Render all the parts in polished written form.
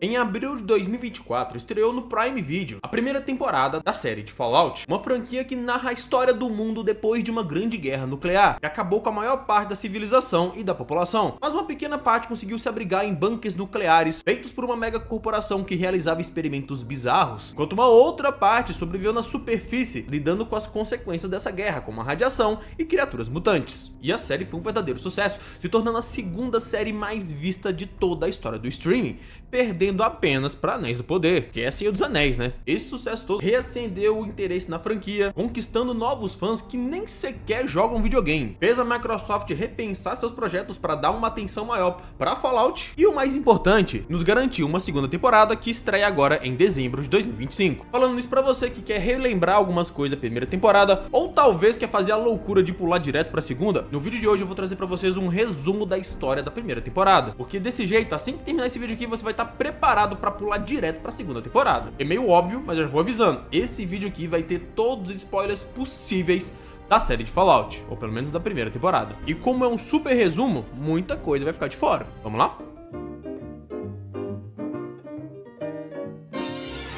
Em abril de 2024, estreou no Prime Video a primeira temporada da série de Fallout, uma franquia que narra a história do mundo depois de uma grande guerra nuclear, que acabou com a maior parte da civilização e da população, mas uma pequena parte conseguiu se abrigar em bunkers nucleares feitos por uma mega corporação que realizava experimentos bizarros, enquanto uma outra parte sobreviveu na superfície, lidando com as consequências dessa guerra, como a radiação e criaturas mutantes. E a série foi um verdadeiro sucesso, se tornando a segunda série mais vista de toda a história do streaming, perdendo apenas para Anéis do Poder, que é Senhor dos Anéis, né? Esse sucesso todo reacendeu o interesse na franquia, conquistando novos fãs que nem sequer jogam videogame. Fez a Microsoft repensar seus projetos para dar uma atenção maior para Fallout e, o mais importante, nos garantiu uma segunda temporada que estreia agora em dezembro de 2025. Falando isso para você que quer relembrar algumas coisas da primeira temporada, ou talvez quer fazer a loucura de pular direto para a segunda, no vídeo de hoje eu vou trazer para vocês um resumo da história da primeira temporada, porque desse jeito, assim que terminar esse vídeo aqui, você vai estar preparado para pular direto para a segunda temporada. É meio óbvio, mas eu já vou avisando, esse vídeo aqui vai ter todos os spoilers possíveis da série de Fallout, ou pelo menos da primeira temporada. E como é um super resumo, muita coisa vai ficar de fora. Vamos lá?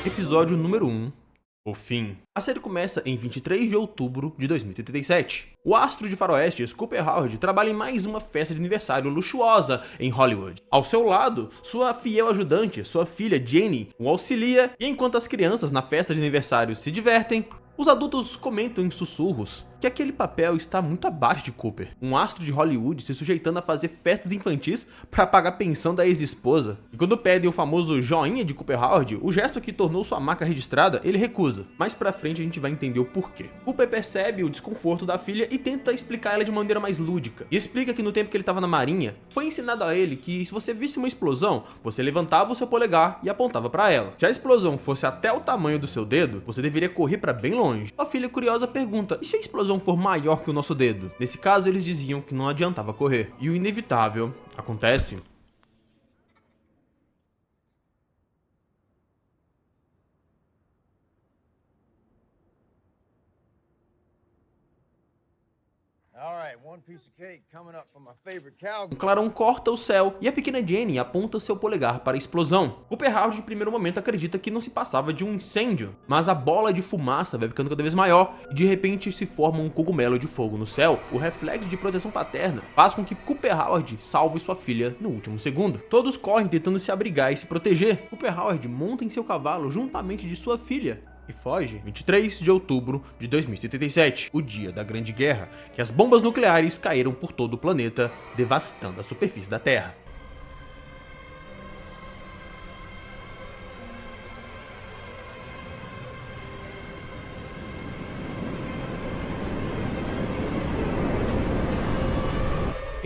Episódio número 1. O fim. A série começa em 23 de outubro de 2037. O astro de faroeste Cooper Howard trabalha em mais uma festa de aniversário luxuosa em Hollywood. Ao seu lado, sua fiel ajudante, sua filha Jenny, o auxilia, e enquanto as crianças na festa de aniversário se divertem, os adultos comentam em sussurros que aquele papel está muito abaixo de Cooper, um astro de Hollywood se sujeitando a fazer festas infantis para pagar a pensão da ex-esposa. E quando pedem o famoso joinha de Cooper Howard, o gesto que tornou sua marca registrada, ele recusa. Mais pra frente a gente vai entender o porquê. Cooper percebe o desconforto da filha e tenta explicar ela de maneira mais lúdica. E explica que no tempo que ele estava na marinha, foi ensinado a ele que se você visse uma explosão, você levantava o seu polegar e apontava para ela. Se a explosão fosse até o tamanho do seu dedo, você deveria correr para bem longe. A filha curiosa pergunta: e se a explosão for maior que o nosso dedo? Nesse caso, eles diziam que não adiantava correr. E o inevitável acontece. Um clarão corta o céu e a pequena Jenny aponta seu polegar para a explosão. Cooper Howard, de primeiro momento, acredita que não se passava de um incêndio, mas a bola de fumaça vai ficando cada vez maior e de repente se forma um cogumelo de fogo no céu. O reflexo de proteção paterna faz com que Cooper Howard salve sua filha no último segundo. Todos correm tentando se abrigar e se proteger. Cooper Howard monta em seu cavalo juntamente de sua filha e foge. 23 de outubro de 2077, o dia da Grande Guerra, que as bombas nucleares caíram por todo o planeta, devastando a superfície da Terra.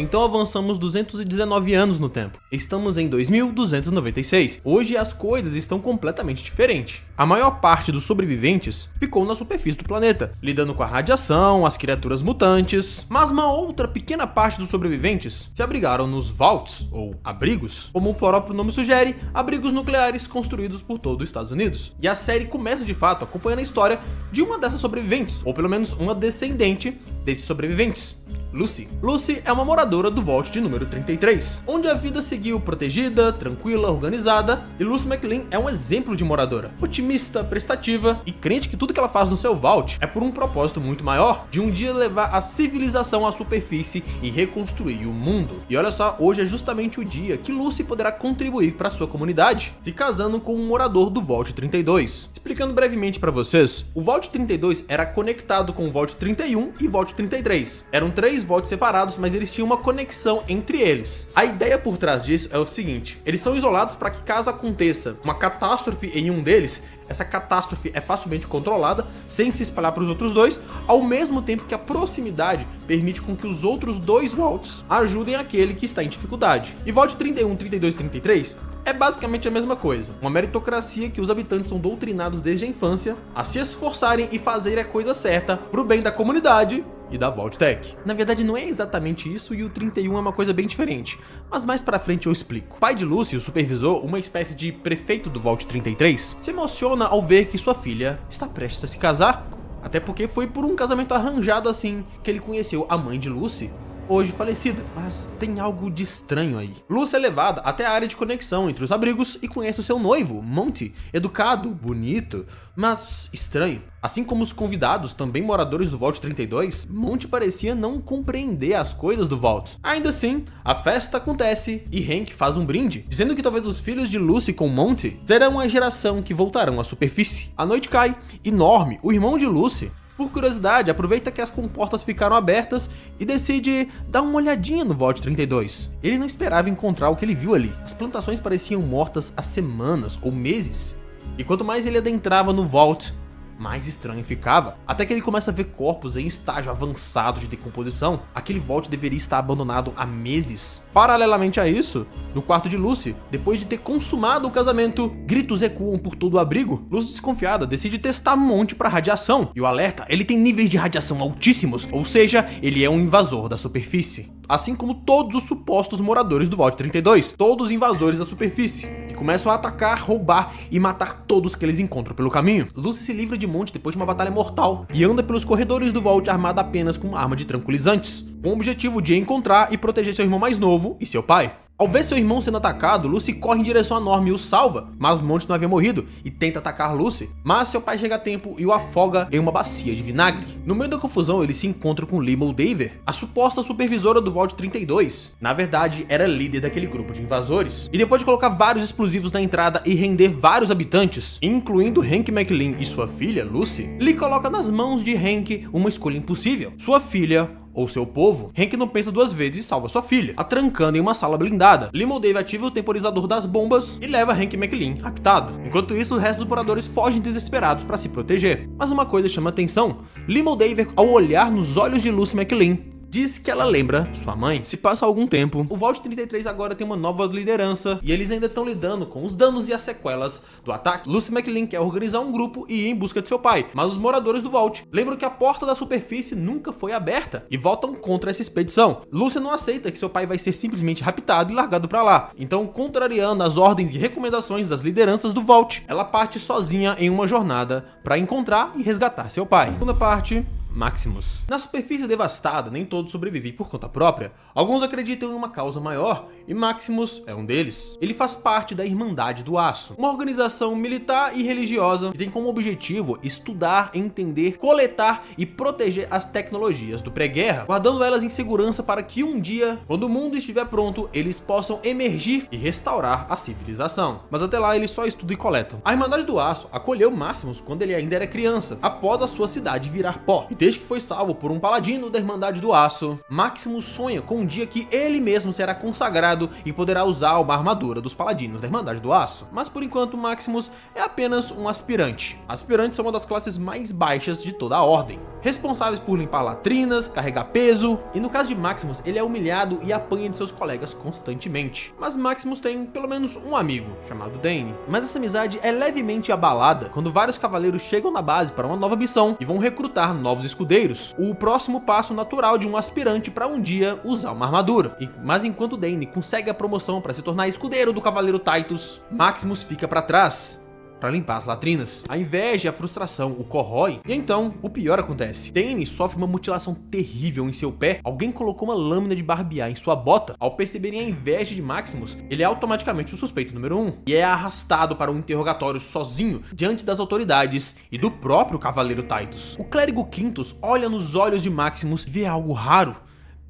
Então avançamos 219 anos no tempo. Estamos em 2296. Hoje as coisas estão completamente diferentes. A maior parte dos sobreviventes ficou na superfície do planeta, lidando com a radiação, as criaturas mutantes, mas uma outra pequena parte dos sobreviventes se abrigaram nos vaults, ou abrigos, como o próprio nome sugere, abrigos nucleares construídos por todo os Estados Unidos. E a série começa de fato acompanhando a história de uma dessas sobreviventes, ou pelo menos uma descendente desses sobreviventes. Lucy. Lucy é uma moradora do Vault de número 33, onde a vida seguiu protegida, tranquila, organizada, e Lucy McLean é um exemplo de moradora, otimista, prestativa e crente que tudo que ela faz no seu Vault é por um propósito muito maior, de um dia levar a civilização à superfície e reconstruir o mundo. E olha só, hoje é justamente o dia que Lucy poderá contribuir para sua comunidade, se casando com um morador do Vault 32. Explicando brevemente para vocês, o Vault 32 era conectado com o Vault 31 e Vault 33. Eram três vaults separados, mas eles tinham uma conexão entre eles. A ideia por trás disso é o seguinte: eles são isolados para que, caso aconteça uma catástrofe em um deles, essa catástrofe é facilmente controlada, sem se espalhar para os outros dois, ao mesmo tempo que a proximidade permite com que os outros dois vaults ajudem aquele que está em dificuldade. E Vault 31, 32 e 33 é basicamente a mesma coisa, uma meritocracia que os habitantes são doutrinados desde a infância a se esforçarem e fazerem a coisa certa pro bem da comunidade e da Vault-Tec. Na verdade não é exatamente isso, e o 31 é uma coisa bem diferente, mas mais pra frente eu explico. O pai de Lucy, o supervisor, uma espécie de prefeito do Vault 33, se emociona ao ver que sua filha está prestes a se casar, até porque foi por um casamento arranjado assim que ele conheceu a mãe de Lucy, hoje falecida, mas tem algo de estranho aí. Lucy é levada até a área de conexão entre os abrigos e conhece o seu noivo, Monty, educado, bonito, mas estranho. Assim como os convidados, também moradores do Vault 32, Monty parecia não compreender as coisas do Vault. Ainda assim, a festa acontece e Hank faz um brinde, dizendo que talvez os filhos de Lucy com Monty serão a geração que voltarão à superfície. A noite cai e Norm, o irmão de Lucy, por curiosidade, aproveita que as comportas ficaram abertas e decide dar uma olhadinha no Vault 32. Ele não esperava encontrar o que ele viu ali. As plantações pareciam mortas há semanas ou meses. E quanto mais ele adentrava no Vault, mais estranho ficava, até que ele começa a ver corpos em estágio avançado de decomposição. Aquele Vault deveria estar abandonado há meses. Paralelamente a isso, no quarto de Lucy, depois de ter consumado o casamento, gritos ecoam por todo o abrigo. Lucy, desconfiada, decide testar Monty para radiação, e o alerta, ele tem níveis de radiação altíssimos, ou seja, ele é um invasor da superfície. Assim como todos os supostos moradores do Vault 32, todos invasores da superfície, que começam a atacar, roubar e matar todos que eles encontram pelo caminho. Lucy se livra de Monty depois de uma batalha mortal e anda pelos corredores do Vault armada apenas com uma arma de tranquilizantes, com o objetivo de encontrar e proteger seu irmão mais novo e seu pai. Ao ver seu irmão sendo atacado, Lucy corre em direção a Norm e o salva, mas Monty não havia morrido e tenta atacar Lucy, mas seu pai chega a tempo e o afoga em uma bacia de vinagre. No meio da confusão, ele se encontra com Lee Moldaver, a suposta supervisora do Vault 32. Na verdade, era líder daquele grupo de invasores. E depois de colocar vários explosivos na entrada e render vários habitantes, incluindo Hank McLean e sua filha, Lucy, Lee coloca nas mãos de Hank uma escolha impossível: sua filha ou seu povo. Hank não pensa duas vezes e salva sua filha, a trancando em uma sala blindada. Lee Moldaver ativa o temporizador das bombas e leva Hank McLean raptado. Enquanto isso, o resto dos moradores fogem desesperados para se proteger. Mas uma coisa chama atenção: Lee Moldaver, ao olhar nos olhos de Lucy McLean, diz que ela lembra sua mãe. Se passa algum tempo, o Vault 33 agora tem uma nova liderança e eles ainda estão lidando com os danos e as sequelas do ataque. Lucy McLean quer organizar um grupo e ir em busca de seu pai, mas os moradores do Vault lembram que a porta da superfície nunca foi aberta e votam contra essa expedição. Lucy não aceita que seu pai vai ser simplesmente raptado e largado pra lá, então, contrariando as ordens e recomendações das lideranças do Vault, ela parte sozinha em uma jornada para encontrar e resgatar seu pai. Segunda parte: Maximus. Na superfície devastada, nem todos sobrevivem por conta própria. Alguns acreditam em uma causa maior, e Maximus é um deles. Ele faz parte da Irmandade do Aço, uma organização militar e religiosa que tem como objetivo estudar, entender, coletar e proteger as tecnologias do pré-guerra, guardando elas em segurança para que um dia, quando o mundo estiver pronto, eles possam emergir e restaurar a civilização. Mas até lá eles só estudam e coletam. A Irmandade do Aço acolheu Maximus quando ele ainda era criança, após a sua cidade virar pó. Desde que foi salvo por um paladino da Irmandade do Aço, Maximus sonha com um dia que ele mesmo será consagrado e poderá usar uma armadura dos paladinos da Irmandade do Aço. Mas por enquanto Maximus é apenas um aspirante. Aspirantes são uma das classes mais baixas de toda a ordem, responsáveis por limpar latrinas, carregar peso, e no caso de Maximus, ele é humilhado e apanha de seus colegas constantemente. Mas Maximus tem pelo menos um amigo, chamado Dane. Mas essa amizade é levemente abalada quando vários cavaleiros chegam na base para uma nova missão e vão recrutar novos escudeiros, o próximo passo natural de um aspirante para um dia usar uma armadura. Mas enquanto Dane consegue a promoção para se tornar escudeiro do Cavaleiro Titus, Maximus fica para trás para limpar as latrinas. A inveja e a frustração o corroem, e então o pior acontece. Dane sofre uma mutilação terrível em seu pé. Alguém colocou uma lâmina de barbear em sua bota. Ao perceberem a inveja de Maximus, ele é automaticamente o suspeito número 1 e é arrastado para um interrogatório sozinho diante das autoridades e do próprio Cavaleiro Titus. O clérigo Quintus olha nos olhos de Maximus e vê algo raro: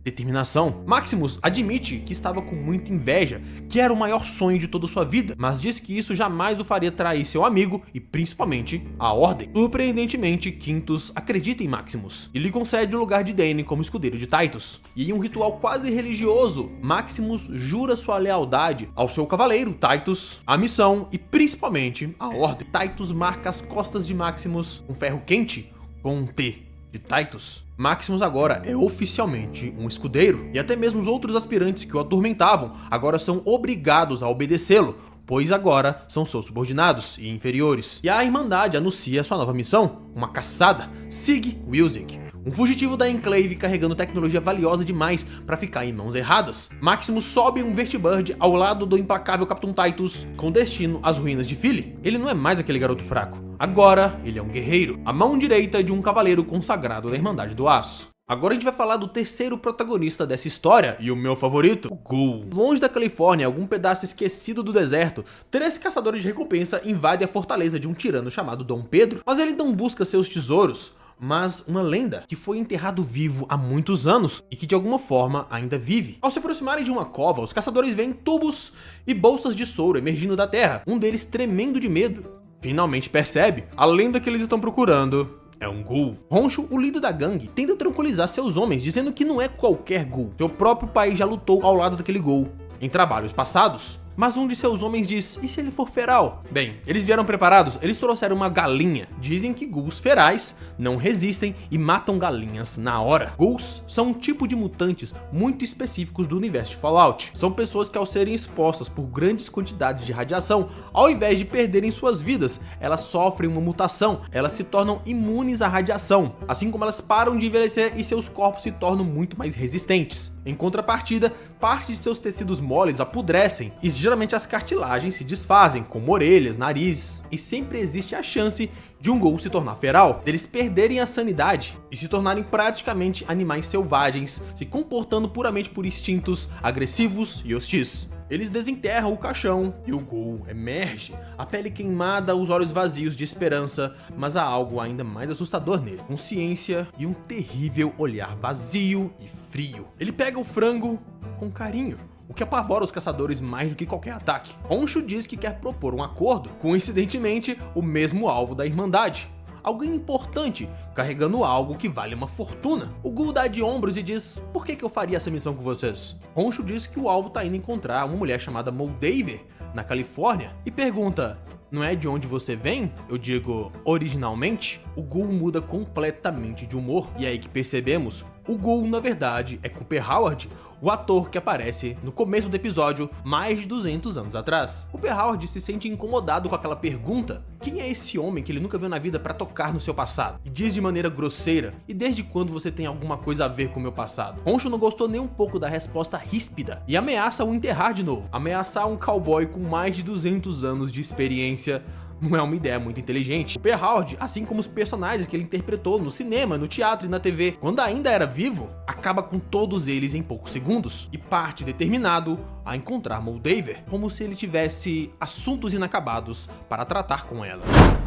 determinação. Maximus admite que estava com muita inveja, que era o maior sonho de toda sua vida, mas diz que isso jamais o faria trair seu amigo e principalmente a Ordem. Surpreendentemente, Quintus acredita em Maximus e lhe concede o lugar de Dane como escudeiro de Titus. E em um ritual quase religioso, Maximus jura sua lealdade ao seu cavaleiro Titus, à missão e principalmente à Ordem. Titus marca as costas de Maximus com ferro quente com um T de Titus. Maximus agora é oficialmente um escudeiro, e até mesmo os outros aspirantes que o atormentavam agora são obrigados a obedecê-lo, pois agora são seus subordinados e inferiores. E a Irmandade anuncia sua nova missão, uma caçada: Sig Wilsig, um fugitivo da Enclave carregando tecnologia valiosa demais para ficar em mãos erradas. Maximus sobe um Vertibird ao lado do implacável Capitão Titus, com destino às ruínas de Philly. Ele não é mais aquele garoto fraco. Agora, ele é um guerreiro, a mão direita de um cavaleiro consagrado da Irmandade do Aço. Agora a gente vai falar do terceiro protagonista dessa história, e o meu favorito, o Ghoul. Longe da Califórnia, algum pedaço esquecido do deserto, 3 caçadores de recompensa invadem a fortaleza de um tirano chamado Dom Pedro, mas ele não busca seus tesouros, mas uma lenda que foi enterrado vivo há muitos anos e que de alguma forma ainda vive. Ao se aproximarem de uma cova, os caçadores veem tubos e bolsas de soro emergindo da terra, um deles tremendo de medo. Finalmente percebe, a lenda que eles estão procurando é um Ghoul. Honshu, o líder da gangue, tenta tranquilizar seus homens, dizendo que não é qualquer Ghoul. Seu próprio país já lutou ao lado daquele Ghoul em trabalhos passados. Mas um de seus homens diz, e se ele for feral? Bem, eles vieram preparados, eles trouxeram uma galinha. Dizem que ghouls ferais não resistem e matam galinhas na hora. Ghouls são um tipo de mutantes muito específicos do universo de Fallout. São pessoas que ao serem expostas por grandes quantidades de radiação, ao invés de perderem suas vidas, elas sofrem uma mutação, elas se tornam imunes à radiação, assim como elas param de envelhecer e seus corpos se tornam muito mais resistentes. Em contrapartida, parte de seus tecidos moles apodrecem e geralmente as cartilagens se desfazem, como orelhas, nariz, e sempre existe a chance de um Ghoul se tornar feral, deles perderem a sanidade e se tornarem praticamente animais selvagens, se comportando puramente por instintos agressivos e hostis. Eles desenterram o caixão e o Ghoul emerge, a pele queimada, os olhos vazios de esperança, mas há algo ainda mais assustador nele, consciência e um terrível olhar vazio e frio. Ele pega o frango com carinho, o que apavora os caçadores mais do que qualquer ataque. Honshu diz que quer propor um acordo, coincidentemente o mesmo alvo da Irmandade. Alguém importante, carregando algo que vale uma fortuna. O Ghoul dá de ombros e diz, por que eu faria essa missão com vocês? Honshu diz que o alvo tá indo encontrar uma mulher chamada Moldaver, na Califórnia, e pergunta, não é de onde você vem? Eu digo, originalmente? O Ghoul muda completamente de humor, e é aí que percebemos, o Ghoul na verdade é Cooper Howard, o ator que aparece no começo do episódio mais de 200 anos atrás. Cooper Howard se sente incomodado com aquela pergunta, quem é esse homem que ele nunca viu na vida pra tocar no seu passado? E diz de maneira grosseira, e desde quando você tem alguma coisa a ver com o meu passado? Honshu não gostou nem um pouco da resposta ríspida e ameaça o enterrar de novo. Ameaçar um cowboy com mais de 200 anos de experiência não é uma ideia muito inteligente. Cooper Howard, assim como os personagens que ele interpretou no cinema, no teatro e na TV, quando ainda era vivo, acaba com todos eles em poucos segundos e parte determinado a encontrar Moldaver, como se ele tivesse assuntos inacabados para tratar com ela.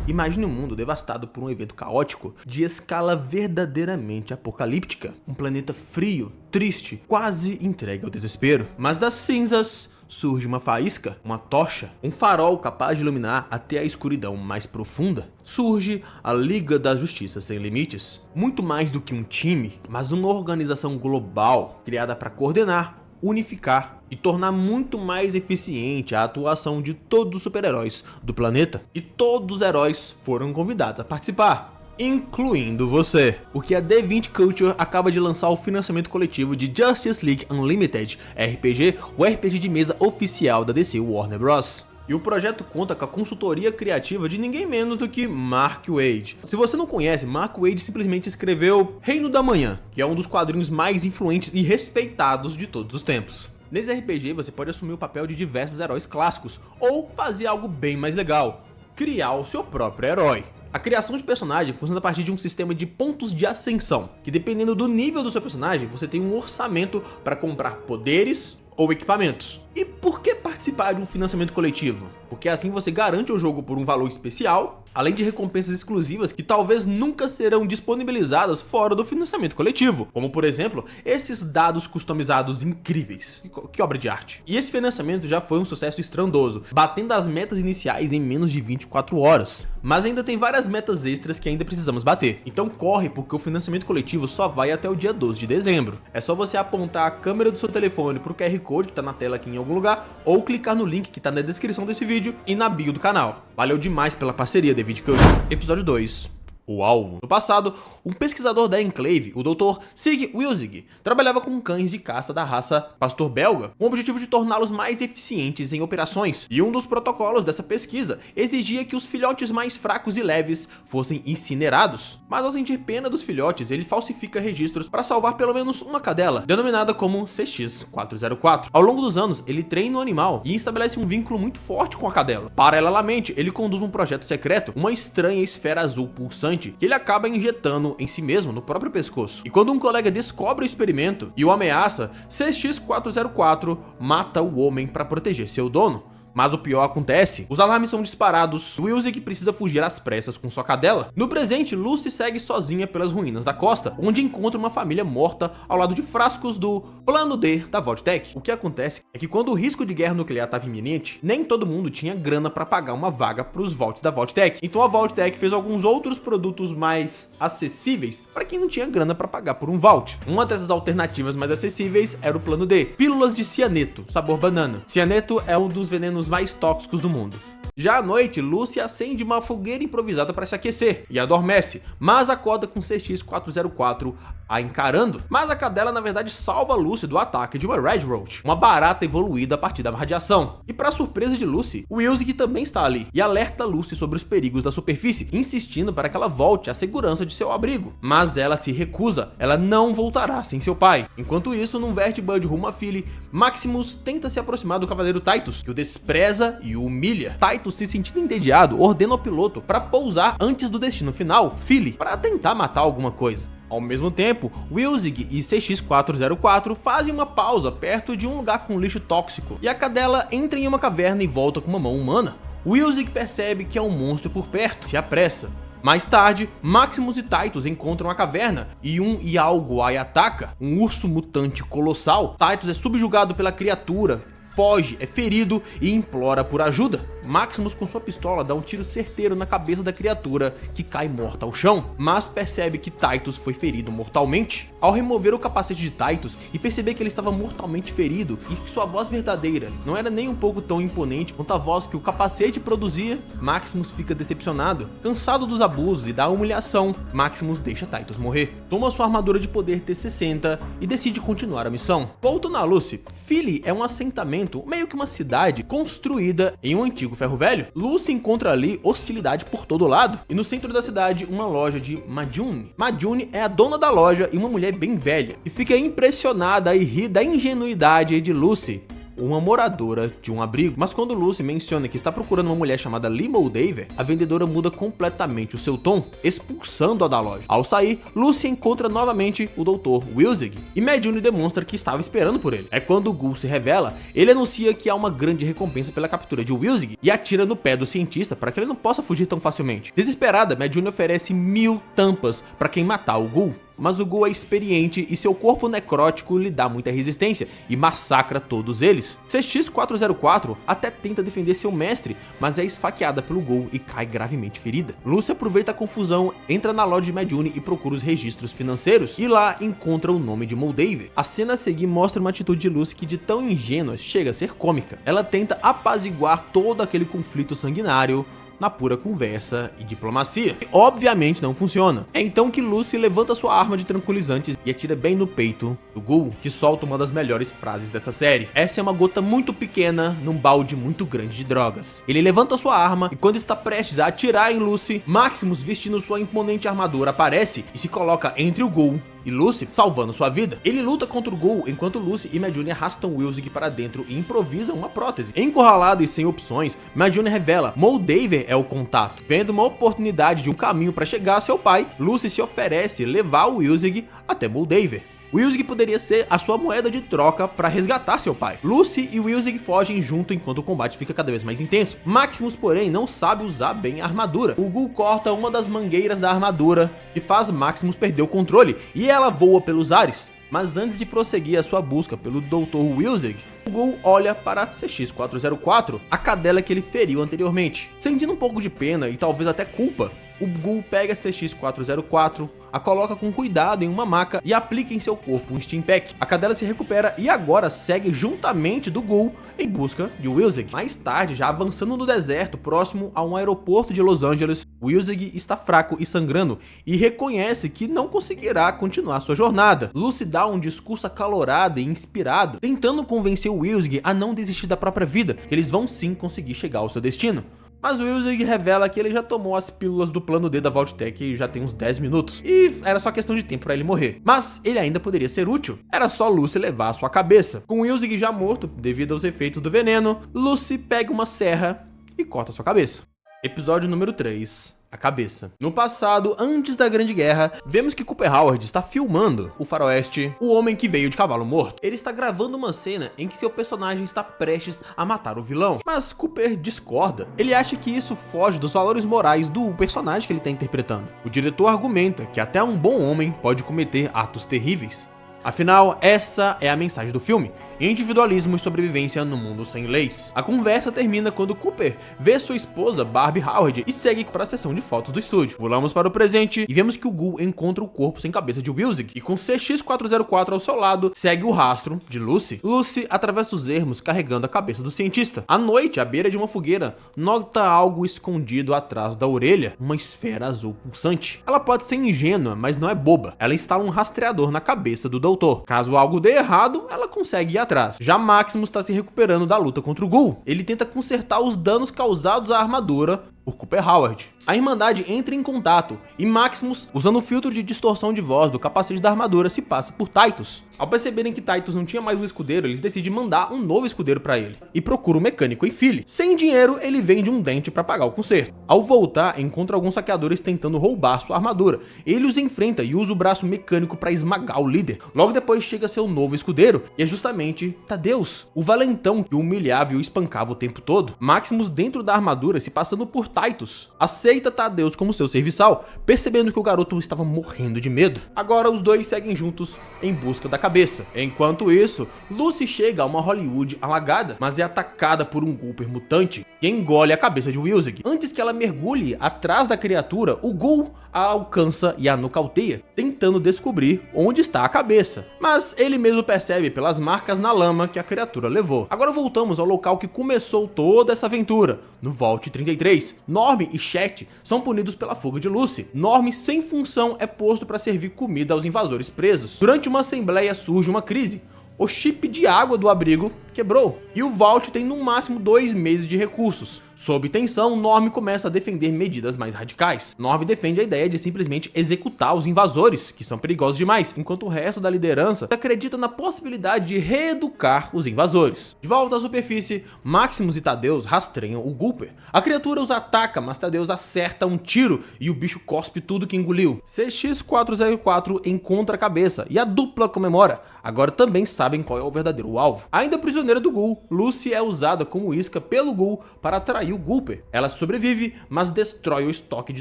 Imagine um mundo devastado por um evento caótico de escala verdadeiramente apocalíptica. Um planeta frio, triste, quase entregue ao desespero. Mas das cinzas surge uma faísca, uma tocha, um farol capaz de iluminar até a escuridão mais profunda. Surge a Liga da Justiça Sem Limites. Muito mais do que um time, mas uma organização global criada para coordenar, unificar e tornar muito mais eficiente a atuação de todos os super-heróis do planeta. E todos os heróis foram convidados a participar, incluindo você, porque a D20 Culture acaba de lançar o financiamento coletivo de Justice League Unlimited RPG, o RPG de mesa oficial da DC Warner Bros. E o projeto conta com a consultoria criativa de ninguém menos do que Mark Waid. Se você não conhece, Mark Waid simplesmente escreveu Reino da Manhã, que é um dos quadrinhos mais influentes e respeitados de todos os tempos. Nesse RPG você pode assumir o papel de diversos heróis clássicos, ou fazer algo bem mais legal, criar o seu próprio herói. A criação de personagem funciona a partir de um sistema de pontos de ascensão, que dependendo do nível do seu personagem, você tem um orçamento para comprar poderes ou equipamentos. E por que participar de um financiamento coletivo? Porque assim você garante o jogo por um valor especial, além de recompensas exclusivas que talvez nunca serão disponibilizadas fora do financiamento coletivo, como por exemplo, esses dados customizados incríveis. Que obra de arte. E esse financiamento já foi um sucesso estrondoso, batendo as metas iniciais em menos de 24 horas. Mas ainda tem várias metas extras que ainda precisamos bater. Então corre, porque o financiamento coletivo só vai até o dia 12 de dezembro. É só você apontar a câmera do seu telefone pro QR Code que tá na tela aqui em algum lugar, ou clicar no link que tá na descrição desse vídeo e na bio do canal. Valeu demais pela parceria, D20 Culture. Episódio 2. O alvo. No passado, um pesquisador da Enclave, o Dr. Sig Wilzig, trabalhava com cães de caça da raça pastor belga, com o objetivo de torná-los mais eficientes em operações. E um dos protocolos dessa pesquisa exigia que os filhotes mais fracos e leves fossem incinerados. Mas ao sentir pena dos filhotes, ele falsifica registros para salvar pelo menos uma cadela, denominada como CX-404. Ao longo dos anos, ele treina o animal e estabelece um vínculo muito forte com a cadela. Paralelamente, ele conduz um projeto secreto, uma estranha esfera azul pulsante, bastante que ele acaba injetando em si mesmo no próprio pescoço. E quando um colega descobre o experimento e o ameaça, CX-404 mata o homem para proteger seu dono. Mas o pior acontece, os alarmes são disparados, Wilsig precisa fugir às pressas com sua cadela. No presente, Lucy segue sozinha pelas ruínas da costa, onde encontra uma família morta ao lado de frascos do plano D da Vault-Tec. O que acontece é que quando o risco de guerra nuclear estava iminente, nem todo mundo tinha grana para pagar uma vaga para os Vaults da Vault-Tec. Então a Vault-Tec fez alguns outros produtos mais acessíveis para quem não tinha grana para pagar por um Vault. Uma dessas alternativas mais acessíveis era o plano D, pílulas de cianeto, sabor banana. Cianeto é um dos venenos mais tóxicos do mundo. Já à noite, Lucy acende uma fogueira improvisada para se aquecer e adormece, mas acorda com CX-404 a encarando. Mas a cadela na verdade salva Lucy do ataque de uma Red Roach, uma barata evoluída a partir da radiação. E para surpresa de Lucy, o Wilsig também está ali e alerta Lucy sobre os perigos da superfície, insistindo para que ela volte à segurança de seu abrigo. Mas ela se recusa, ela não voltará sem seu pai. Enquanto isso, num Vertibird rumo a Philly, Maximus tenta se aproximar do Cavaleiro Titus, que o despreza e o humilha. Titus, se sentindo entediado, ordena ao piloto para pousar antes do destino final, Philly, para tentar matar alguma coisa. Ao mesmo tempo, Wilsig e CX-404 fazem uma pausa perto de um lugar com lixo tóxico, e a cadela entra em uma caverna e volta com uma mão humana. Wilsig percebe que é um monstro por perto, se apressa. Mais tarde, Maximus e Titus encontram a caverna e um Yao-Guai ataca, um urso mutante colossal. Titus é subjugado pela criatura, foge, é ferido e implora por ajuda. Maximus, com sua pistola, dá um tiro certeiro na cabeça da criatura, que cai morta ao chão, mas percebe que Titus foi ferido mortalmente. Ao remover o capacete de Titus e perceber que ele estava mortalmente ferido e que sua voz verdadeira não era nem um pouco tão imponente quanto a voz que o capacete produzia, Maximus fica decepcionado. Cansado dos abusos e da humilhação, Maximus deixa Titus morrer, toma sua armadura de poder T-60 e decide continuar a missão. Voltando a Lucy, Philly é um assentamento, meio que uma cidade, construída em um antigo ferro velho. Lucy encontra ali hostilidade por todo lado e no centro da cidade uma loja de Majune. Majune é a dona da loja e uma mulher bem velha e fica impressionada e ri da ingenuidade de Lucy, uma moradora de um abrigo. Mas quando Lucy menciona que está procurando uma mulher chamada Lee Moldaver, a vendedora muda completamente o seu tom, expulsando-a da loja. Ao sair, Lucy encontra novamente o Dr. Wilsig e Majune demonstra que estava esperando por ele. É quando o Ghoul se revela, ele anuncia que há uma grande recompensa pela captura de Wilsig e atira no pé do cientista para que ele não possa fugir tão facilmente. Desesperada, Majune oferece 1000 tampas para quem matar o Ghoul. Mas o Ghoul é experiente e seu corpo necrótico lhe dá muita resistência e massacra todos eles. CX-404 até tenta defender seu mestre, mas é esfaqueada pelo Ghoul e cai gravemente ferida. Lucy aproveita a confusão, entra na loja de Majune e procura os registros financeiros, e lá encontra o nome de Moldaver. A cena a seguir mostra uma atitude de Lucy que de tão ingênua chega a ser cômica. Ela tenta apaziguar todo aquele conflito sanguinário na pura conversa e diplomacia, que obviamente não funciona. É então que Lucy levanta sua arma de tranquilizantes e atira bem no peito do Ghoul, que solta uma das melhores frases dessa série. Essa é uma gota muito pequena num balde muito grande de drogas. Ele levanta sua arma e quando está prestes a atirar em Lucy, Maximus, vestindo sua imponente armadura, aparece e se coloca entre o Ghoul e Lucy, salvando sua vida. Ele luta contra o Ghoul enquanto Lucy e Majune arrastam Wilsig para dentro e improvisam uma prótese. Encurralada e sem opções, Majune revela: Moldaver é o contato. Vendo uma oportunidade de um caminho para chegar a seu pai, Lucy se oferece levar o Wilsig até Moldaver. Wilsig poderia ser a sua moeda de troca para resgatar seu pai. Lucy e Wilsig fogem junto enquanto o combate fica cada vez mais intenso. Maximus, porém, não sabe usar bem a armadura. O Ghoul corta uma das mangueiras da armadura e faz Maximus perder o controle, e ela voa pelos ares. Mas antes de prosseguir a sua busca pelo Dr. Wilsig, o Ghoul olha para CX-404, a cadela que ele feriu anteriormente. Sentindo um pouco de pena e talvez até culpa, o Ghoul pega CX-404, a coloca com cuidado em uma maca e aplica em seu corpo um Steam Pack. A cadela se recupera e agora segue juntamente do Ghoul em busca de Wilsig. Mais tarde, já avançando no deserto, próximo a um aeroporto de Los Angeles, Wilsig está fraco e sangrando e reconhece que não conseguirá continuar sua jornada. Lucy dá um discurso acalorado e inspirado, tentando convencer o Wilsig a não desistir da própria vida, que eles vão sim conseguir chegar ao seu destino. Mas o Wilsig revela que ele já tomou as pílulas do plano D da Vault-Tec já tem uns 10 minutos, e era só questão de tempo para ele morrer. Mas ele ainda poderia ser útil, era só Lucy levar a sua cabeça. Com o Wilsig já morto devido aos efeitos do veneno, Lucy pega uma serra e corta sua cabeça. Episódio número 3. a cabeça. No passado, antes da Grande Guerra, vemos que Cooper Howard está filmando o faroeste O Homem que Veio de Cavalo Morto. Ele está gravando uma cena em que seu personagem está prestes a matar o vilão, mas Cooper discorda. Ele acha que isso foge dos valores morais do personagem que ele está interpretando. O diretor argumenta que até um bom homem pode cometer atos terríveis. Afinal, essa é a mensagem do filme: individualismo e sobrevivência no mundo sem leis. A conversa termina quando Cooper vê sua esposa Barbie Howard e segue para a sessão de fotos do estúdio. Pulamos para o presente e vemos que o Ghoul encontra o corpo sem cabeça de Wilsig e com CX-404 ao seu lado, segue o rastro de Lucy. Lucy atravessa os ermos carregando a cabeça do cientista. À noite, à beira de uma fogueira, nota algo escondido atrás da orelha, uma esfera azul pulsante. Ela pode ser ingênua, mas não é boba. Ela instala um rastreador na cabeça do doutor. Caso algo dê errado, ela consegue ir atrás. Já Maximus está se recuperando da luta contra o Ghoul. Ele tenta consertar os danos causados à armadura por Cooper Howard. A Irmandade entra em contato e Maximus, usando o filtro de distorção de voz do capacete da armadura, se passa por Titus. Ao perceberem que Titus não tinha mais um escudeiro, eles decidem mandar um novo escudeiro para ele e procura um mecânico em Philly. Sem dinheiro, ele vende um dente para pagar o conserto. Ao voltar, encontra alguns saqueadores tentando roubar sua armadura. Ele os enfrenta e usa o braço mecânico para esmagar o líder. Logo depois chega seu novo escudeiro e é justamente Thaddeus, o valentão que o humilhava e o espancava o tempo todo. Maximus, dentro da armadura, se passando por Titus, aceita Thaddeus como seu serviçal, percebendo que o garoto estava morrendo de medo. Agora os dois seguem juntos em busca da cabeça. Enquanto isso, Lucy chega a uma Hollywood alagada, mas é atacada por um Ghoul mutante que engole a cabeça de Wilsig. Antes que ela mergulhe atrás da criatura, o Ghoul a alcança e a nocauteia, tentando descobrir onde está a cabeça. Mas ele mesmo percebe pelas marcas na lama que a criatura levou. Agora voltamos ao local que começou toda essa aventura, no Vault 33. Norm e Chet são punidos pela fuga de Lucy. Norm, sem função, é posto para servir comida aos invasores presos. Durante uma assembleia surge uma crise. O chip de água do abrigo quebrou e o Vault tem no máximo 2 meses de recursos. Sob tensão, Norm começa a defender medidas mais radicais. Norm defende a ideia de simplesmente executar os invasores, que são perigosos demais, enquanto o resto da liderança acredita na possibilidade de reeducar os invasores. De volta à superfície, Maximus e Thaddeus rastreiam o Gooper. A criatura os ataca, mas Thaddeus acerta um tiro e o bicho cospe tudo que engoliu. CX-404 encontra a cabeça e a dupla comemora. Agora também sabem qual é o verdadeiro alvo. Ainda prisioneira do Ghoul, Lucy é usada como isca pelo Ghoul para atrair o Gooper. Ela sobrevive, mas destrói o estoque de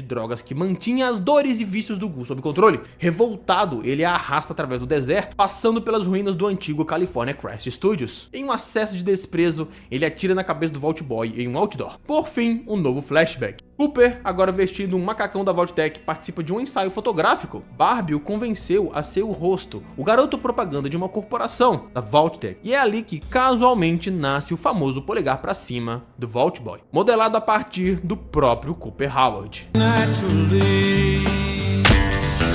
drogas que mantinha as dores e vícios do Ghoul sob controle. Revoltado, ele a arrasta através do deserto, passando pelas ruínas do antigo California Crash Studios. Em um acesso de desprezo, ele atira na cabeça do Vault Boy em um outdoor. Por fim, um novo flashback. Cooper, agora vestido um macacão da Vault-Tec, participa de um ensaio fotográfico. Barbie o convenceu a ser o rosto, o garoto propaganda de uma corporação, da Vault-Tec. E é ali que, casualmente, nasce o famoso polegar pra cima do Vault Boy, modelado a partir do próprio Cooper Howard.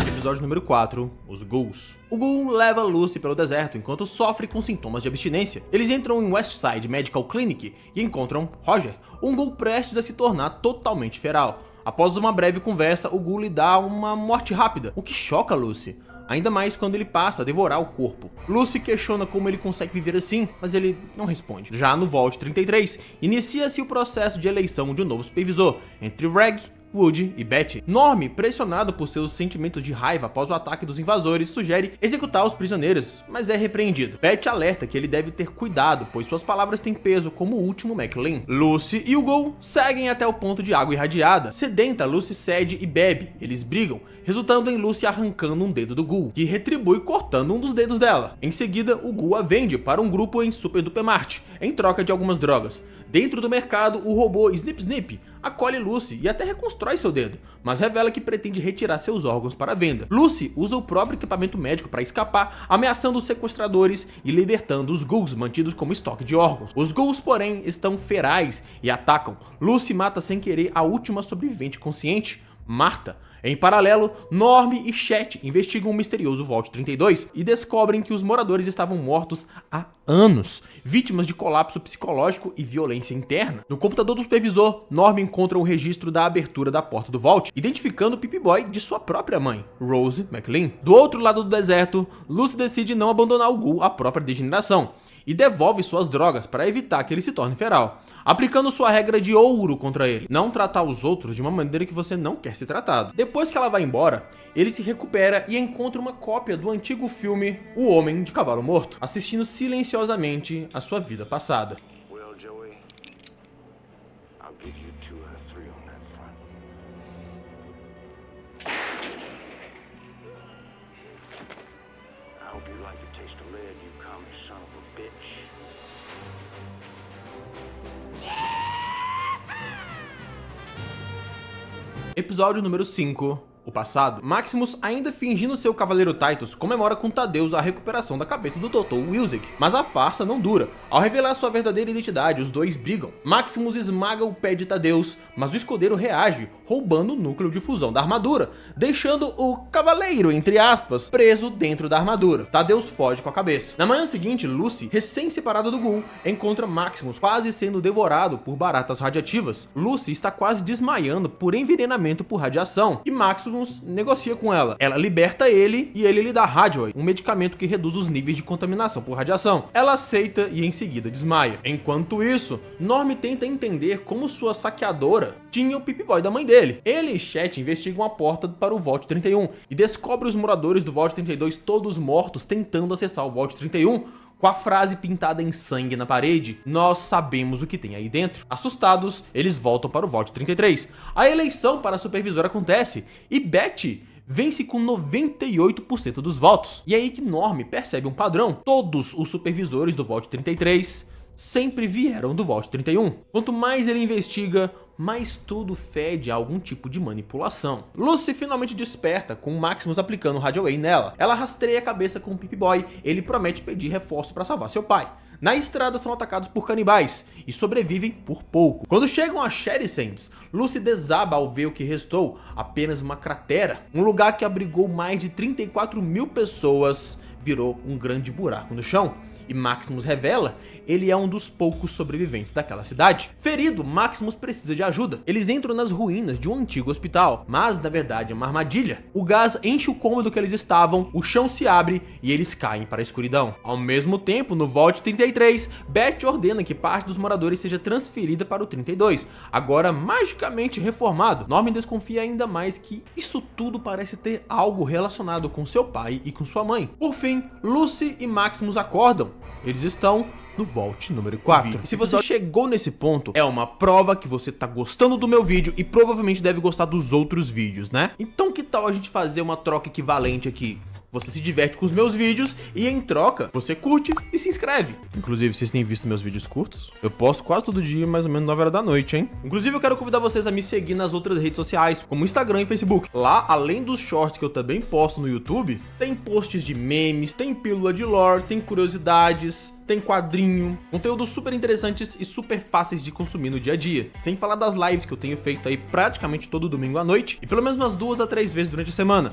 Episódio número 4, os Ghouls. O Ghoul leva Lucy pelo deserto enquanto sofre com sintomas de abstinência. Eles entram em Westside Medical Clinic e encontram Roger, um Ghoul prestes a se tornar totalmente feral. Após uma breve conversa, o Ghoul lhe dá uma morte rápida, o que choca Lucy, ainda mais quando ele passa a devorar o corpo. Lucy questiona como ele consegue viver assim, mas ele não responde. Já no Vault 33, inicia-se o processo de eleição de um novo supervisor, entre Reg, Woody e Betty. Norm, pressionado por seus sentimentos de raiva após o ataque dos invasores, sugere executar os prisioneiros, mas é repreendido. Betty alerta que ele deve ter cuidado, pois suas palavras têm peso como o último McLean. Lucy e o Ghoul seguem até o ponto de água irradiada. Sedenta, Lucy cede e bebe. Eles brigam, resultando em Lucy arrancando um dedo do Ghoul, que retribui cortando um dos dedos dela. Em seguida, o Ghoul a vende para um grupo em Super Duper Mart, em troca de algumas drogas. Dentro do mercado, o robô Snip Snip acolhe Lucy e até reconstrói seu dedo, mas revela que pretende retirar seus órgãos para venda. Lucy usa o próprio equipamento médico para escapar, ameaçando os sequestradores e libertando os Ghouls mantidos como estoque de órgãos. Os Ghouls, porém, estão ferais e atacam. Lucy mata sem querer a última sobrevivente consciente, Martha. Em paralelo, Norm e Chet investigam o misterioso Vault 32 e descobrem que os moradores estavam mortos há anos, vítimas de colapso psicológico e violência interna. No computador do supervisor, Norm encontra o registro da abertura da porta do Vault, identificando o Pip-Boy de sua própria mãe, Rose McLean. Do outro lado do deserto, Lucy decide não abandonar o Ghoul à própria degeneração e devolve suas drogas para evitar que ele se torne feral, aplicando sua regra de ouro contra ele: não tratar os outros de uma maneira que você não quer ser tratado. Depois que ela vai embora, ele se recupera e encontra uma cópia do antigo filme O Homem de Cavalo Morto, assistindo silenciosamente a sua vida passada. Well, Joey, I'll give you 2 out of 3 on that front. I hope you like the taste of lead, you common son of a bitch. Episódio número 5. O passado. Maximus, ainda fingindo ser o Cavaleiro Titus, comemora com Thaddeus a recuperação da cabeça do Dr. Wilczek. Mas a farsa não dura. Ao revelar sua verdadeira identidade, os dois brigam. Maximus esmaga o pé de Thaddeus, mas o escudeiro reage, roubando o núcleo de fusão da armadura, deixando o cavaleiro, entre aspas, preso dentro da armadura. Thaddeus foge com a cabeça. Na manhã seguinte, Lucy, recém-separada do Ghoul, encontra Maximus quase sendo devorado por baratas radiativas. Lucy está quase desmaiando por envenenamento por radiação, e Maximus negocia com ela. Ela liberta ele e ele lhe dá Radioy, um medicamento que reduz os níveis de contaminação por radiação. Ela aceita e em seguida desmaia. Enquanto isso, Norm tenta entender como sua saqueadora tinha o Pip-Boy da mãe dele. Ele e Chet investigam a porta para o Vault 31 e descobre os moradores do Vault 32 todos mortos tentando acessar o Vault 31, com a frase pintada em sangue na parede: nós sabemos o que tem aí dentro. Assustados, eles voltam para o Vault 33. A eleição para a supervisora acontece e Betty vence com 98% dos votos. E é aí que Norm percebe um padrão: todos os supervisores do Vault 33 sempre vieram do Vault 31. Quanto mais ele investiga, mas tudo fede a algum tipo de manipulação. Lucy finalmente desperta, com Maximus aplicando o Radioay nela. Ela rastreia a cabeça com o Pip-Boy, ele promete pedir reforço para salvar seu pai. Na estrada são atacados por canibais e sobrevivem por pouco. Quando chegam a Sherry Sands, Lucy desaba ao ver o que restou, apenas uma cratera. Um lugar que abrigou mais de 34 mil pessoas virou um grande buraco no chão. E Maximus revela, ele é um dos poucos sobreviventes daquela cidade. Ferido, Maximus precisa de ajuda. Eles entram nas ruínas de um antigo hospital, mas na verdade é uma armadilha. O gás enche o cômodo que eles estavam, o chão se abre e eles caem para a escuridão. Ao mesmo tempo, no Vault 33, Beth ordena que parte dos moradores seja transferida para o 32, agora magicamente reformado. Norman desconfia ainda mais que isso tudo parece ter algo relacionado com seu pai e com sua mãe. Por fim, Lucy e Maximus acordam. Eles estão no Vault número 4. E se você chegou nesse ponto, é uma prova que você tá gostando do meu vídeo e provavelmente deve gostar dos outros vídeos, né? Então que tal a gente fazer uma troca equivalente aqui? Você se diverte com os meus vídeos e em troca, você curte e se inscreve. Inclusive, vocês têm visto meus vídeos curtos? Eu posto quase todo dia, mais ou menos 9 horas da noite, hein? Inclusive, eu quero convidar vocês a me seguir nas outras redes sociais, como Instagram e Facebook. Lá, além dos shorts que eu também posto no YouTube, tem posts de memes, tem pílula de lore, tem curiosidades, tem quadrinho, conteúdos super interessantes e super fáceis de consumir no dia a dia. Sem falar das lives que eu tenho feito aí praticamente todo domingo à noite e pelo menos umas 2 a 3 vezes durante a semana.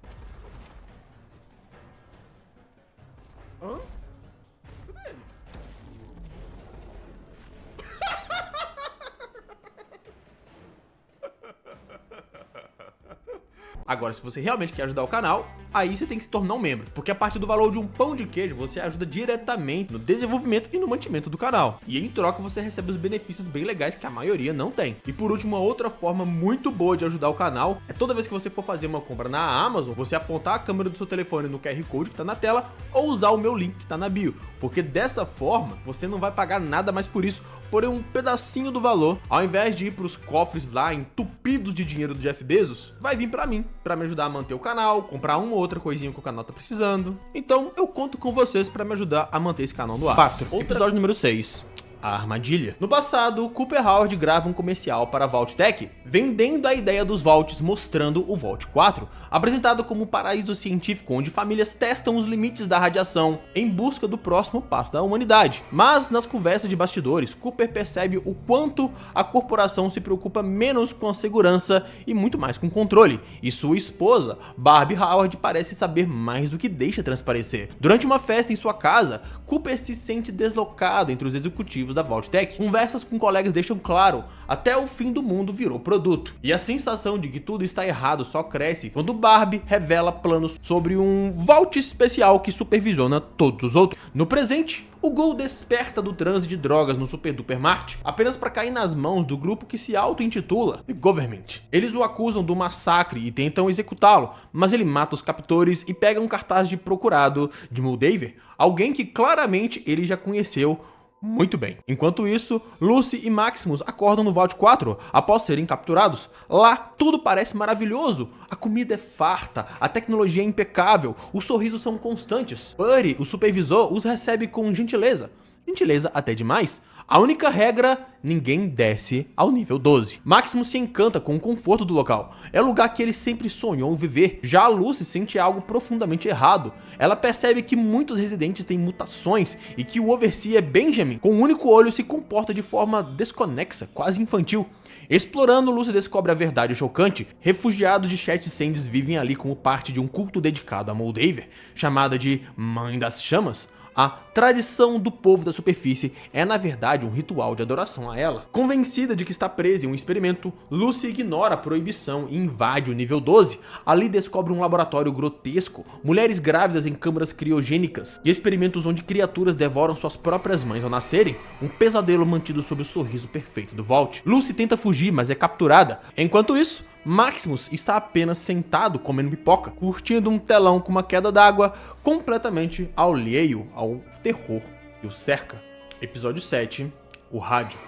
Agora, se você realmente quer ajudar o canal, aí você tem que se tornar um membro, porque a partir do valor de um pão de queijo, você ajuda diretamente no desenvolvimento e no mantimento do canal. E em troca, você recebe os benefícios bem legais que a maioria não tem. E por último, uma outra forma muito boa de ajudar o canal é toda vez que você for fazer uma compra na Amazon, você apontar a câmera do seu telefone no QR Code que tá na tela ou usar o meu link que tá na bio, porque dessa forma, você não vai pagar nada mais por isso, porém um pedacinho do valor, ao invés de ir pros cofres lá entupidos de dinheiro do Jeff Bezos, vai vir pra mim, pra me ajudar a manter o canal, comprar uma ou outra coisinha que o canal tá precisando. Então eu conto com vocês pra me ajudar a manter esse canal no ar. 4. Episódio número 6. A armadilha. No passado, Cooper Howard grava um comercial para a Vault Tech, vendendo a ideia dos Vaults, mostrando o Vault 4, apresentado como um paraíso científico onde famílias testam os limites da radiação em busca do próximo passo da humanidade. Mas nas conversas de bastidores, Cooper percebe o quanto a corporação se preocupa menos com a segurança e muito mais com o controle, e sua esposa, Barbie Howard, parece saber mais do que deixa transparecer. Durante uma festa em sua casa, Cooper se sente deslocado entre os executivos da Vault-Tec, conversas com colegas deixam claro, até o fim do mundo virou produto. E a sensação de que tudo está errado só cresce quando Barbie revela planos sobre um Vault especial que supervisiona todos os outros. No presente, o Ghoul desperta do transe de drogas no Super Duper Mart apenas para cair nas mãos do grupo que se auto-intitula The Government. Eles o acusam do massacre e tentam executá-lo, mas ele mata os captores e pega um cartaz de procurado de Moldaver, alguém que claramente ele já conheceu muito bem. Enquanto isso, Lucy e Maximus acordam no Vault 4 após serem capturados. Lá, tudo parece maravilhoso. A comida é farta, a tecnologia é impecável, os sorrisos são constantes. Buddy, o supervisor, os recebe com gentileza. Gentileza até demais. A única regra, ninguém desce ao nível 12. Maximus se encanta com o conforto do local. É o lugar que ele sempre sonhou viver. Já a Lucy sente algo profundamente errado. Ela percebe que muitos residentes têm mutações e que o Overseer Benjamin, com um único olho, se comporta de forma desconexa, quase infantil. Explorando, Lucy descobre a verdade chocante. Refugiados de Shet Sands vivem ali como parte de um culto dedicado a Moldaver, chamada de Mãe das Chamas. A tradição do povo da superfície é na verdade um ritual de adoração a ela. Convencida de que está presa em um experimento, Lucy ignora a proibição e invade o nível 12. Ali descobre um laboratório grotesco, mulheres grávidas em câmaras criogênicas e experimentos onde criaturas devoram suas próprias mães ao nascerem. Um pesadelo mantido sob o sorriso perfeito do Vault. Lucy tenta fugir, mas é capturada. Enquanto isso, Maximus está apenas sentado comendo pipoca, curtindo um telão com uma queda d'água, completamente alheio ao terror que o cerca. Episódio 7, o rádio.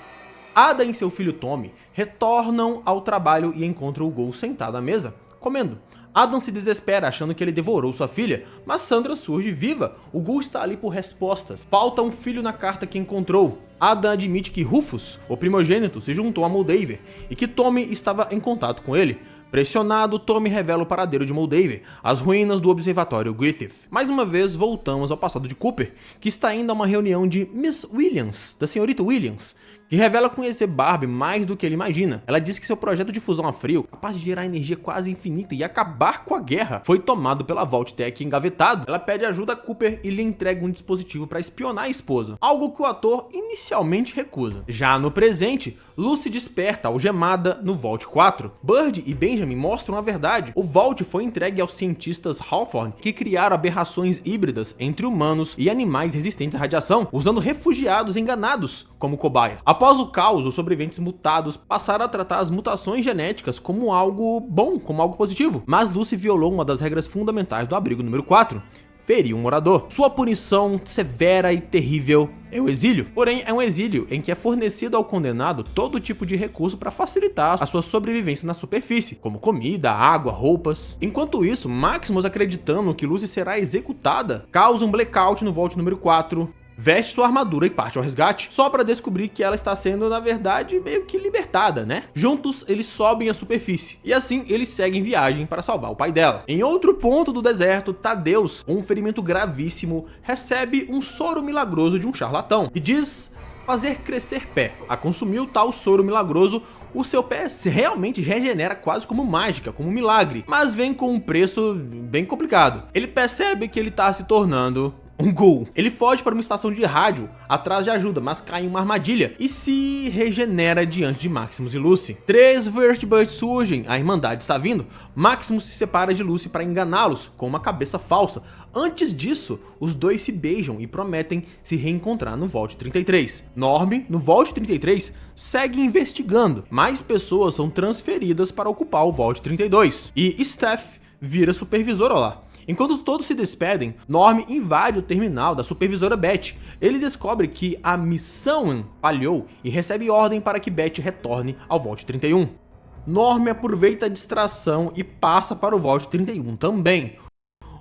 Ada e seu filho Tommy retornam ao trabalho e encontram o Ghoul sentado à mesa, comendo. Adam se desespera achando que ele devorou sua filha, mas Sandra surge viva. O Ghoul está ali por respostas. Falta um filho na carta que encontrou. Adam admite que Rufus, o primogênito, se juntou a Moldaver e que Tommy estava em contato com ele. Pressionado, Tommy revela o paradeiro de Moldaver, as ruínas do observatório Griffith. Mais uma vez, voltamos ao passado de Cooper, que está indo a uma reunião de Miss Williams, da senhorita Williams, que revela conhecer Barbie mais do que ele imagina. Ela diz que seu projeto de fusão a frio, capaz de gerar energia quase infinita e acabar com a guerra, foi tomado pela Vault-Tec engavetado. Ela pede ajuda a Cooper e lhe entrega um dispositivo para espionar a esposa, algo que o ator inicialmente recusa. Já no presente, Lucy desperta algemada no Vault 4. Bird e Benjamin mostram a verdade. O Vault foi entregue aos cientistas Hawthorne, que criaram aberrações híbridas entre humanos e animais resistentes à radiação, usando refugiados enganados como cobaias. Após o caos, os sobreviventes mutados passaram a tratar as mutações genéticas como algo bom, como algo positivo. Mas Lucy violou uma das regras fundamentais do abrigo número 4. Feriu um morador. Sua punição severa e terrível é o exílio. Porém, é um exílio em que é fornecido ao condenado todo tipo de recurso para facilitar a sua sobrevivência na superfície, como comida, água, roupas. Enquanto isso, Maximus, acreditando que Lucy será executada, causa um blackout no Vault número 4, veste sua armadura e parte ao resgate, só para descobrir que ela está sendo, na verdade, meio que libertada, né? Juntos, eles sobem a superfície, e assim eles seguem viagem para salvar o pai dela. Em outro ponto do deserto, Tadeus, com um ferimento gravíssimo, recebe um soro milagroso de um charlatão, que diz fazer crescer pé. A consumir o tal soro milagroso, o seu pé realmente regenera quase como mágica, como um milagre, mas vem com um preço bem complicado. Ele percebe que ele está se tornando um Ghoul. Ele foge para uma estação de rádio atrás de ajuda, mas cai em uma armadilha e se regenera diante de Maximus e Lucy. 3 Vertibirds surgem, a Irmandade está vindo. Maximus se separa de Lucy para enganá-los com uma cabeça falsa. Antes disso, os dois se beijam e prometem se reencontrar no Vault 33. Norm, no Vault 33, segue investigando. Mais pessoas são transferidas para ocupar o Vault 32. E Steph vira supervisora lá. Enquanto todos se despedem, Norm invade o terminal da supervisora Beth. Ele descobre que a missão falhou e recebe ordem para que Beth retorne ao Vault 31. Norm aproveita a distração e passa para o Vault 31 também.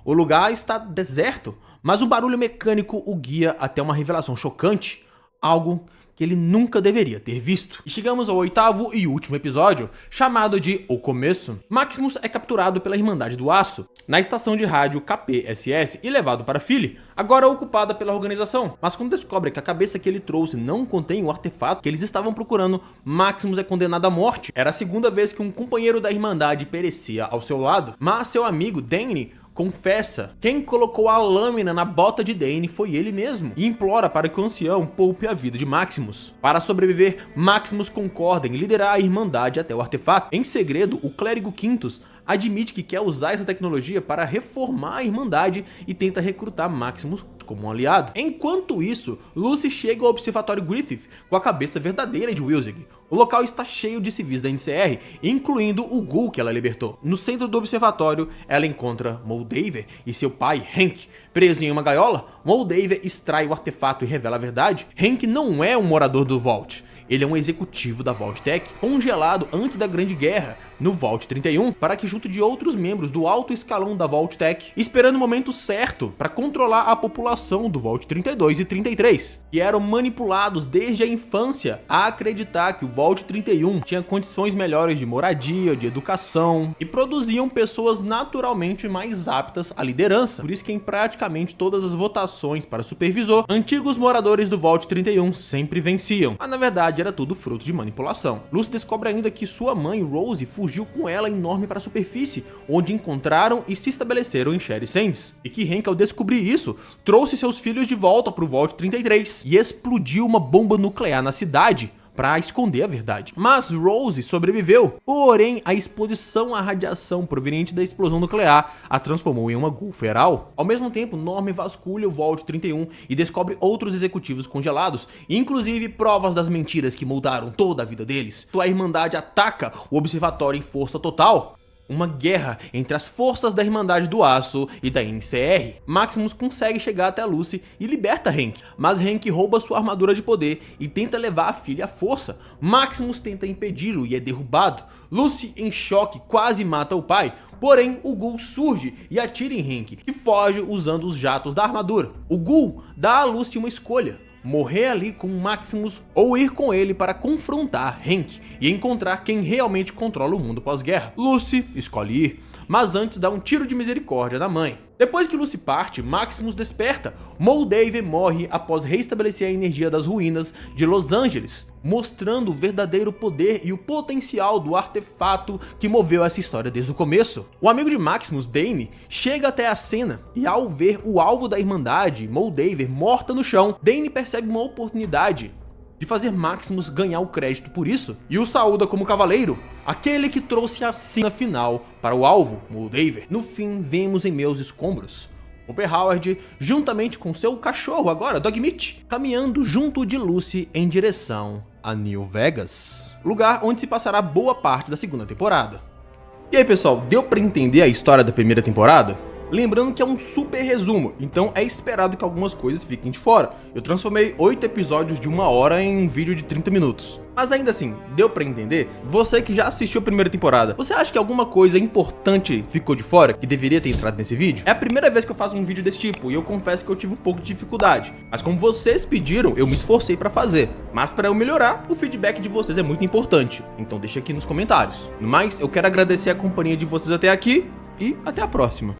O lugar está deserto, mas um barulho mecânico o guia até uma revelação chocante, algo que ele nunca deveria ter visto. E chegamos ao 8º e último episódio, chamado de O Começo. Maximus é capturado pela Irmandade do Aço, na estação de rádio KPSS e levado para Philly, agora ocupada pela organização. Mas quando descobre que a cabeça que ele trouxe não contém o artefato que eles estavam procurando, Maximus é condenado à morte. Era a segunda vez que um companheiro da Irmandade perecia ao seu lado, mas seu amigo Danny confessa quem colocou a lâmina na bota de Dane foi ele mesmo e implora para que o ancião poupe a vida de Maximus. Para sobreviver, Maximus concorda em liderar a Irmandade até o artefato. Em segredo, o clérigo Quintus admite que quer usar essa tecnologia para reformar a Irmandade e tenta recrutar Maximus como um aliado. Enquanto isso, Lucy chega ao Observatório Griffith com a cabeça verdadeira de Wilzig. O local está cheio de civis da NCR, incluindo o Ghoul que ela libertou. No centro do observatório, ela encontra Moldaver e seu pai, Hank. Preso em uma gaiola, Moldaver extrai o artefato e revela a verdade. Hank não é um morador do Vault. Ele é um executivo da Vault-Tec, congelado antes da Grande Guerra, no Vault 31, para que junto de outros membros do alto escalão da Vault-Tec, esperando o momento certo para controlar a população do Vault 32 e 33, que eram manipulados desde a infância a acreditar que o Vault 31 tinha condições melhores de moradia, de educação, e produziam pessoas naturalmente mais aptas à liderança. Por isso que em praticamente todas as votações para supervisor, antigos moradores do Vault 31 sempre venciam. Mas na verdade era tudo fruto de manipulação. Lucy descobre ainda que sua mãe, Rose, fugiu com ela enorme para a superfície, onde encontraram e se estabeleceram em Sherry Sands. E que Hank, ao descobrir isso, trouxe seus filhos de volta para o Vault 33 e explodiu uma bomba nuclear na cidade para esconder a verdade. Mas Rose sobreviveu, porém a exposição à radiação proveniente da explosão nuclear a transformou em uma Ghoul feral. Ao mesmo tempo, Norman vasculha o Vault 31 e descobre outros executivos congelados, inclusive provas das mentiras que moldaram toda a vida deles. A Irmandade ataca o observatório em força total. Uma guerra entre as forças da Irmandade do Aço e da NCR. Maximus consegue chegar até Lucy e liberta Hank, mas Hank rouba sua armadura de poder e tenta levar a filha à força. Maximus tenta impedi-lo e é derrubado. Lucy, em choque, quase mata o pai, porém o Ghoul surge e atira em Hank, que foge usando os jatos da armadura. O Ghoul dá a Lucy uma escolha: morrer ali com Maximus ou ir com ele para confrontar Hank e encontrar quem realmente controla o mundo pós-guerra. Lucy escolhe ir, mas antes dá um tiro de misericórdia na mãe. Depois que Lucy parte, Maximus desperta. Moldaver morre após restabelecer a energia das ruínas de Los Angeles, mostrando o verdadeiro poder e o potencial do artefato que moveu essa história desde o começo. O amigo de Maximus, Dane, chega até a cena e ao ver o alvo da Irmandade, Moldaver, morta no chão, Dane percebe uma oportunidade de fazer Maximus ganhar o crédito por isso e o saúda como cavaleiro, aquele que trouxe a cena final para o alvo, Moldaver. No fim, vemos em meus escombros Hopper Howard, juntamente com seu cachorro agora, Dogmeat, caminhando junto de Lucy em direção a New Vegas, lugar onde se passará boa parte da segunda temporada. E aí pessoal, deu pra entender a história da primeira temporada? Lembrando que é um super resumo, então é esperado que algumas coisas fiquem de fora. Eu transformei 8 episódios de 1 hora em um vídeo de 30 minutos. Mas ainda assim, deu pra entender? Você que já assistiu a primeira temporada, você acha que alguma coisa importante ficou de fora, que deveria ter entrado nesse vídeo? É a primeira vez que eu faço um vídeo desse tipo, e eu confesso que eu tive um pouco de dificuldade. Mas como vocês pediram, eu me esforcei pra fazer. Mas pra eu melhorar, o feedback de vocês é muito importante. Então deixa aqui nos comentários. No mais, eu quero agradecer a companhia de vocês até aqui, e até a próxima.